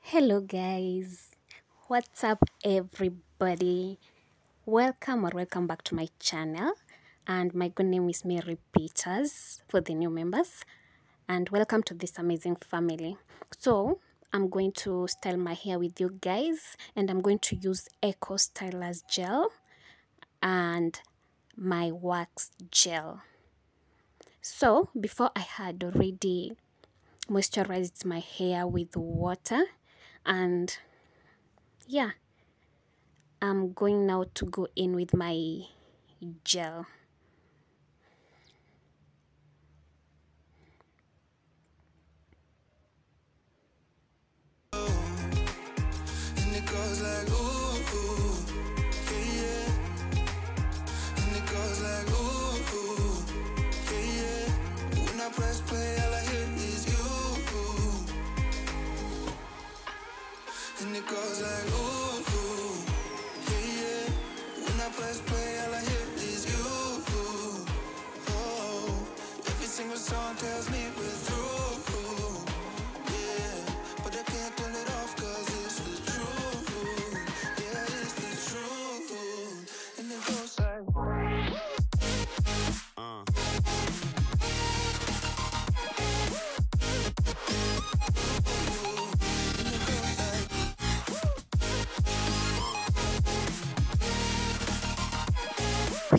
Hello guys, what's up everybody? Welcome back to my channel, and my good name is Mary Peters for the new members, and welcome to this amazing family. So I'm going to style my hair with you guys, and I'm going to use Eco Stylers gel and my wax gel. So before I had already moisturized my hair with water, and yeah, I'm going now to go in with my gel. And it goes like ooh, ooh, yeah, yeah. And it goes like ooh, ooh, yeah, yeah. When I press play, all I hear is you. And it goes like ooh, ooh, yeah, yeah. When I press play, all I hear is you. Oh, every single song tells me we're through. Yeah, but I can't turn it off 'cause it's the truth. Yeah, it's the truth. And it goes like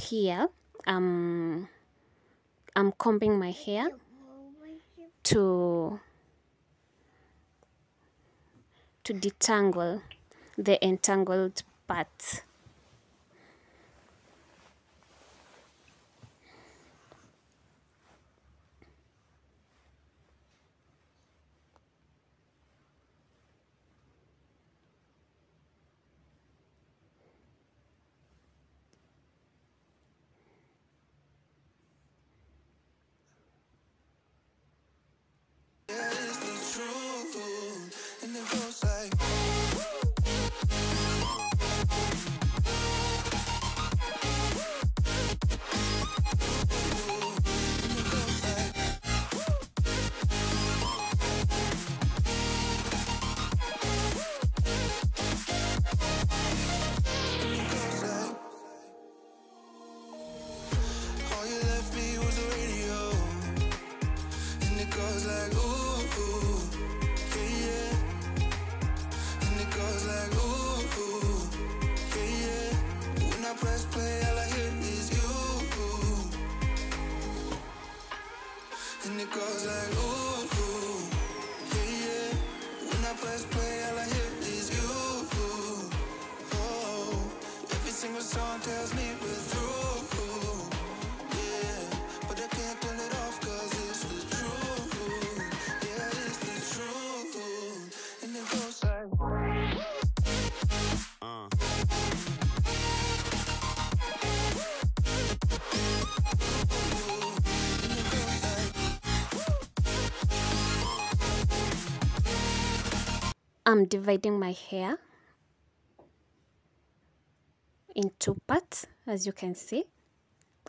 Here, I'm combing my hair to detangle the entangled parts. yeah, it's the truth. And it goes like all you left me was a radio. And it goes like ooh, ooh, yeah, yeah. And it goes like ooh, ooh, yeah, yeah. When I press play, all I hear is you. And it goes like ooh, ooh, yeah, yeah. When I press play, all I hear is you. Oh, every single song tells me we're through. Yeah, but I can't turn it off 'cause it's the truth. Yeah, it's the truth. And it goes like I'm dividing my hair in two parts, as you can see.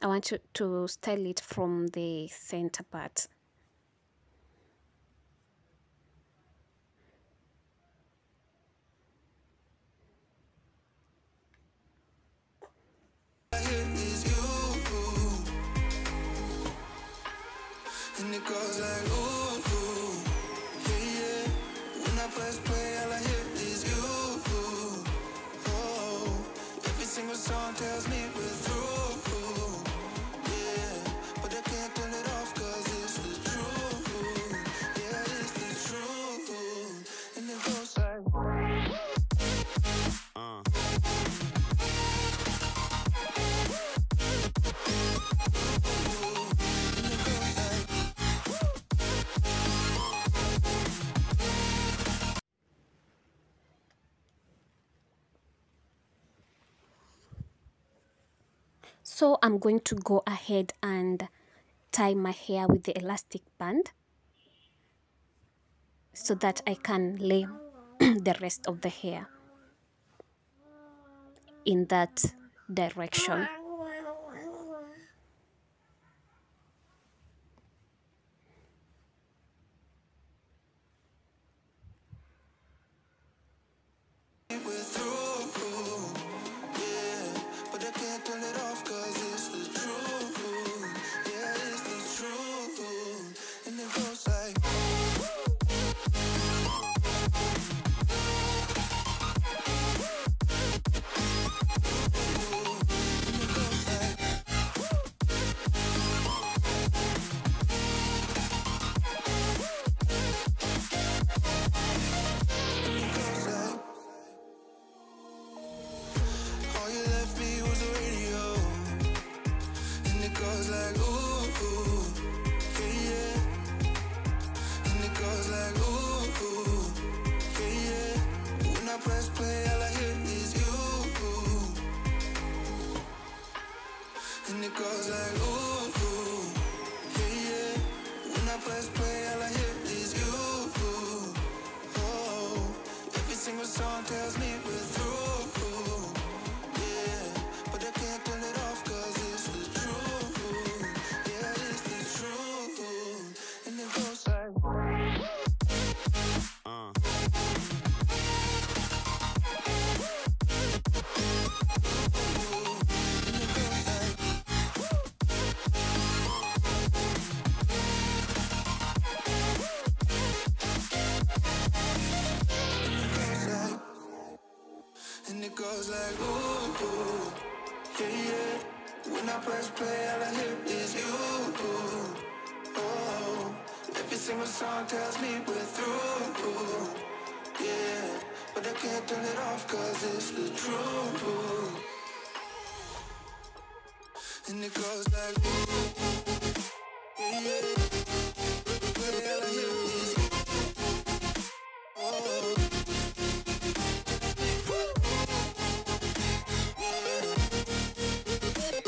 I want to style it from the center part. I hear is you. And it goes like ooh, ooh, yeah, yeah. When I press play, all I hear is you. Oh, every single song tells me we're through. Yeah, but I can't turn it off 'cause it's the truth. Yeah, it's the truth. And it goes like So I'm going to go ahead and tie my hair with the elastic band so that I can lay the rest of the hair in that direction. And it goes like ooh, ooh, yeah, yeah. When I press play, all I hear is you. Oh, every single song tells me we're through. Yeah, but I can't turn it off 'cause it's the truth. And it goes like ooh, yeah, yeah. Play all I hear is you. Oh, yeah,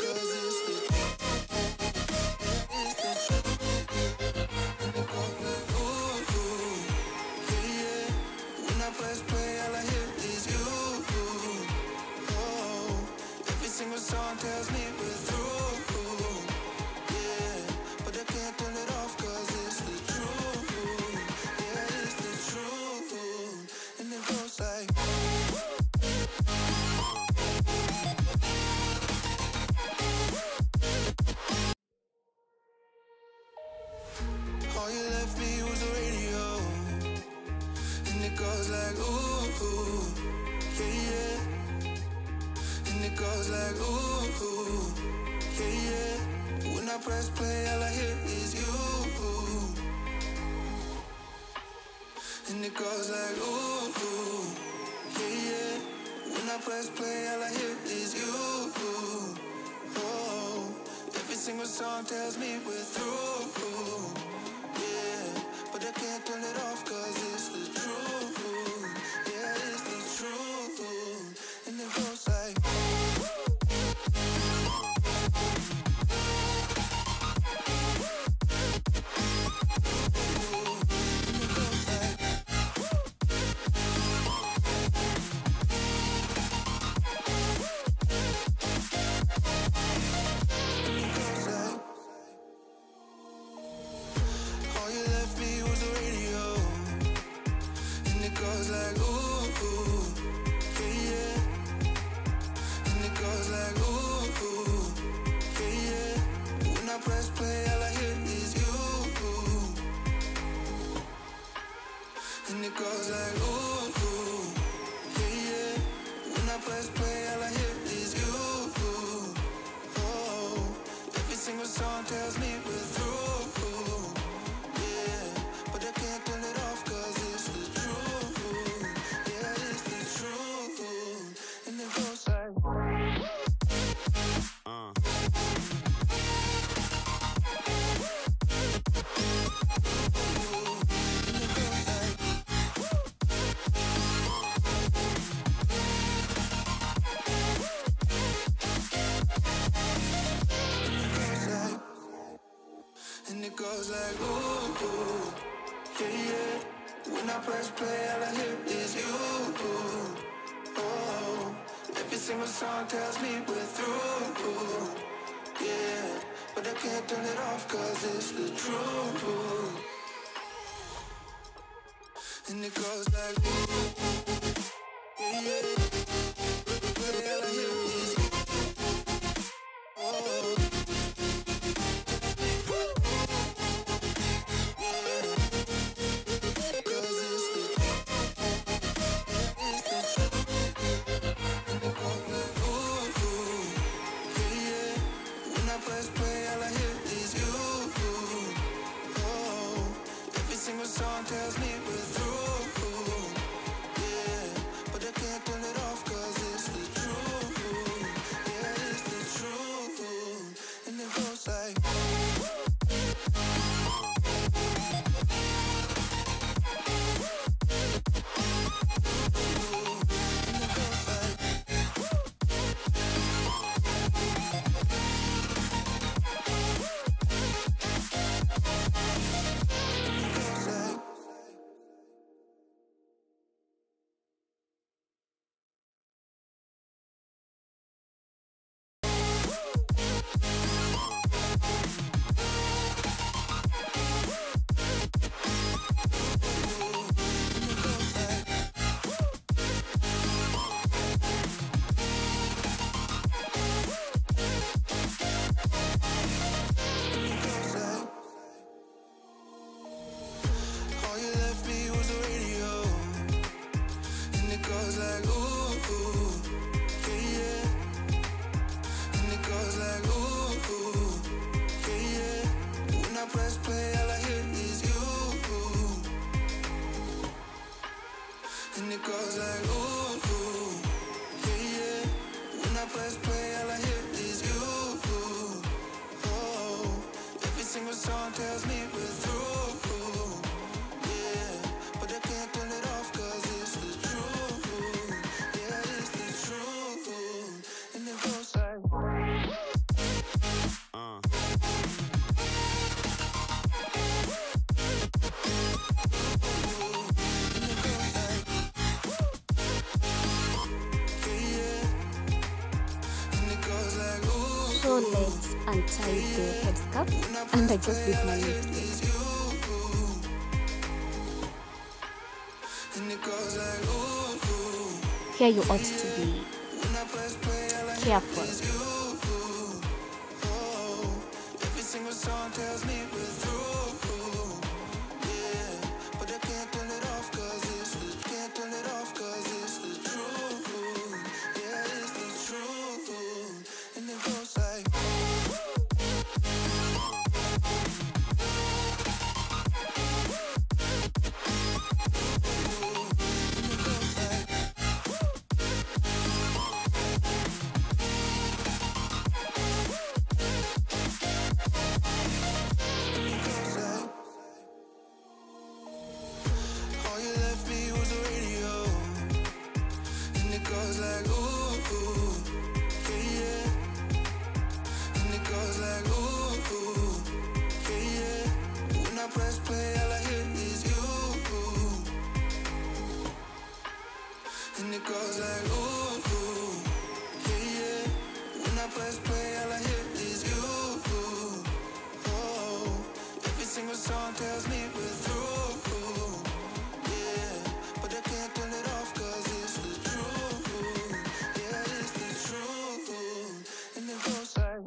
'cause it's the truth. And it goes like ooh, ooh, yeah, yeah. When I press play, all I hear is you. Oh, every single song tells me we're through. Yeah, but I can't turn it off 'cause it's the truth. Yeah, it's the truth. And it goes like all you left me was a radio. And it goes like ooh, ooh, yeah, yeah. And it goes like ooh, ooh, yeah, yeah. When I press play, all I hear is you. And it goes like ooh, ooh, yeah, yeah. When I press play, all I hear is you. Oh, every single song tells me we're through. Yeah, but I can't turn it off 'cause it's the truth. Yeah, it's the truth. And it goes like all you left me was a radio. And it goes like ooh, ooh, yeah, yeah. And it goes like ooh, ooh, yeah, yeah. When I press play, all I hear is you. And it goes like ooh, ooh, yeah, yeah. When I press play, all I hear is you. Oh, every single song tells me we're through. Yeah, but I can't turn it off 'cause it's the truth. Yeah, it's the truth. And it goes like and it goes like ooh, ooh, yeah, yeah. When I press play, all I hear is you. Oh, every single song tells me we're through. Yeah, but I can't turn it off 'cause it's the truth. And it goes like ooh, yeah, yeah. Play all I hear is you. Oh, press play, all I hear is you. Oh, every single song tells me we're through. Yeah, but I can't turn it off. and it goes like ooh, yeah, yeah. When I press play, all I hear is you. Oh, every single song tells me we're through. Yeah, but I can't turn it off 'cause it's the truth. Yeah, it's the truth, and it goes like. So let's untie the headscarf, and I just did my mistake. Here you ought to be careful. Every single song tells me we're through. Yeah, but I can't turn it off 'cause it's the truth. Yeah, it's the truth, and it goes like. Press play, all I hear is you, and it goes like ooh, yeah, yeah. When I press play, all I hear is you. Oh, every single song tells me we're through. Yeah, but I can't turn it off 'cause it's the truth. Yeah, it's the truth, and it goes like.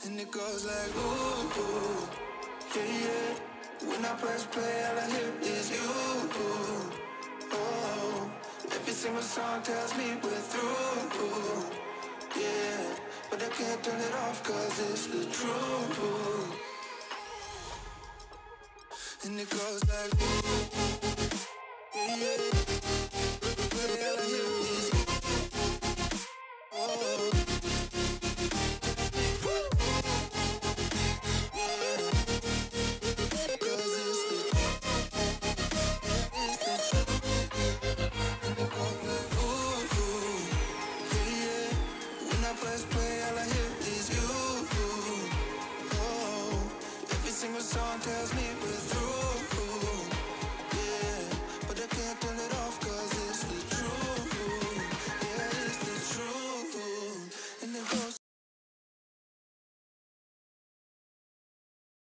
And it goes like ooh, yeah, yeah. When I press play, all I hear is you. Oh, every single song tells me we're through. Yeah, but I can't turn it off 'cause it's the truth. And it goes like ooh, yeah, yeah. All I hear is you. Oh. Press play, all I hear is you. Oh, every single song tells me